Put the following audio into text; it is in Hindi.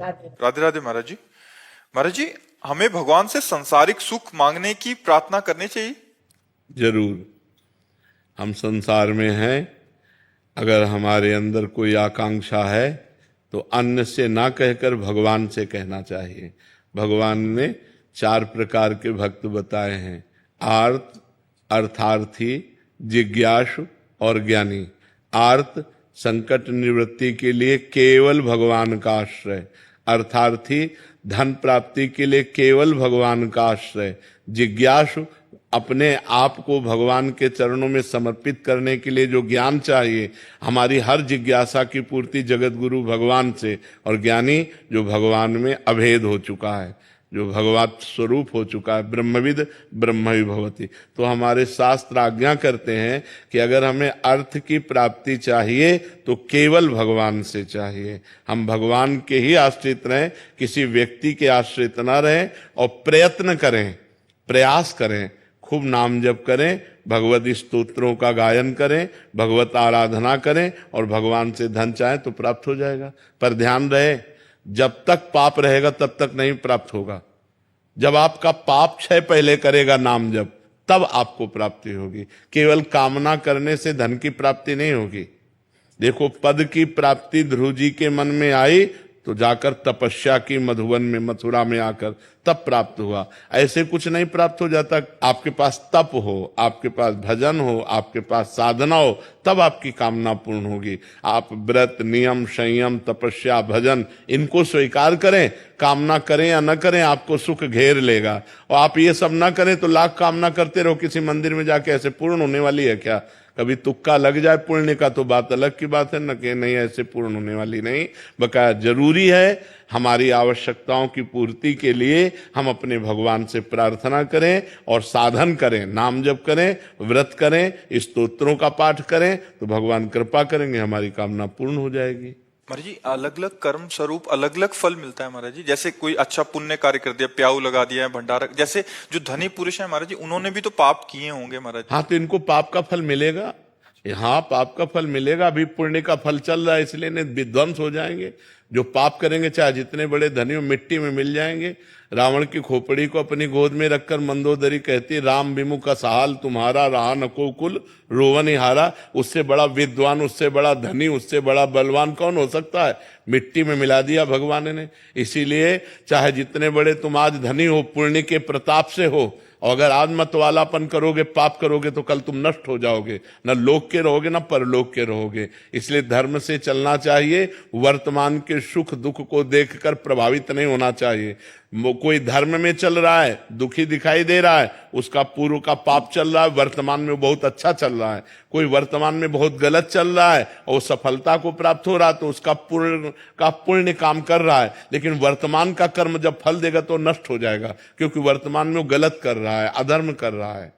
राधे राधे महाराज जी। महाराज जी, हमें भगवान से संसारिक सुख मांगने की प्रार्थना करनी चाहिए? जरूर। हम संसार में हैं, अगर हमारे अंदर कोई आकांक्षा है तो अन्य से ना कहकर भगवान से कहना चाहिए। भगवान ने 4 प्रकार के भक्त बताए हैं, आर्त, अर्थार्थी, जिज्ञासु और ज्ञानी। आर्त संकट निवृत्ति के लिए केवल भगवान का आश्रय, अर्थार्थी धन प्राप्ति के लिए केवल भगवान का आश्रय, जिज्ञासु अपने आप को भगवान के चरणों में समर्पित करने के लिए जो ज्ञान चाहिए, हमारी हर जिज्ञासा की पूर्ति जगत गुरु भगवान से, और ज्ञानी जो भगवान में अभेद हो चुका है, जो भगवत स्वरूप हो चुका है, ब्रह्मविद ब्रह्म भवति। तो हमारे शास्त्र आज्ञा करते हैं कि अगर हमें अर्थ की प्राप्ति चाहिए तो केवल भगवान से चाहिए। हम भगवान के ही आश्रित रहें, किसी व्यक्ति के आश्रित न रहें, और प्रयत्न करें, प्रयास करें, खूब नाम जप करें, भगवत स्तोत्रों का गायन करें, भगवत आराधना करें, और भगवान से धन चाहें तो प्राप्त हो जाएगा। पर ध्यान रहे, जब तक पाप रहेगा तब तक नहीं प्राप्त होगा। जब आपका पाप क्षय पहले करेगा नाम जप, तब आपको प्राप्ति होगी। केवल कामना करने से धन की प्राप्ति नहीं होगी। देखो, पद की प्राप्ति ध्रुव जी के मन में आई तो जाकर तपस्या की मधुवन में, मथुरा में आकर तब प्राप्त हुआ। ऐसे कुछ नहीं प्राप्त हो जाता। आपके पास तप हो, आपके पास भजन हो, आपके पास साधना हो, तब आपकी कामना पूर्ण होगी। आप व्रत, नियम, संयम, तपस्या, भजन इनको स्वीकार करें, कामना करें या न करें, आपको सुख घेर लेगा। और आप ये सब ना करें तो लाख कामना करते रहो, किसी मंदिर में जाके ऐसे पूर्ण होने वाली है क्या? कभी तुक्का लग जाए पुण्य का तो बात अलग की बात है, न कि नहीं ऐसे पूर्ण होने वाली नहीं। बकाया जरूरी है हमारी आवश्यकताओं की पूर्ति के लिए हम अपने भगवान से प्रार्थना करें और साधन करें, नाम जप करें, व्रत करें, स्तोत्रों का पाठ करें, तो भगवान कृपा करेंगे, हमारी कामना पूर्ण हो जाएगी। महाराज जी, अलग अलग कर्म स्वरूप अलग अलग फल मिलता है महाराज जी। जैसे कोई अच्छा पुण्य कार्य कर दिया, प्याऊ लगा दिया है, भंडारा, जैसे जो धनी पुरुष है महाराज जी, उन्होंने भी तो पाप किए होंगे महाराज जी। हाँ, तो इनको पाप का फल मिलेगा। हाँ, पाप का फल मिलेगा। अभी पुण्य का फल चल रहा है, इसलिए विध्वंस हो जाएंगे। जो पाप करेंगे, चाहे जितने बड़े धनी हो, मिट्टी में मिल जाएंगे। रावण की खोपड़ी को अपनी गोद में रखकर मंदोदरी कहती, राम विमुख का सहाल तुम्हारा, रहा नको कुल रोवन हारा। उससे बड़ा विद्वान, उससे बड़ा धनी, उससे बड़ा बलवान कौन हो सकता है? मिट्टी में मिला दिया भगवान ने। इसीलिए चाहे जितने बड़े तुम आज धनी हो, पुण्य के प्रताप से हो, और अगर आज मतवालापन करोगे, पाप करोगे, तो कल तुम नष्ट हो जाओगे। न लोक के रहोगे, न परलोक के रहोगे। इसलिए धर्म से चलना चाहिए। वर्तमान के सुख दुख को देखकर प्रभावित नहीं होना चाहिए। कोई धर्म में चल रहा है, दुखी दिखाई दे रहा है, उसका पूर्व का पाप चल रहा है, वर्तमान में बहुत अच्छा चल रहा है। कोई वर्तमान में बहुत गलत चल रहा है और सफलता को प्राप्त हो रहा है, तो उसका पुण्य काम कर रहा है, लेकिन वर्तमान का कर्म जब फल देगा तो नष्ट हो जाएगा, क्योंकि वर्तमान में वो गलत कर रहा है, अधर्म कर रहा है।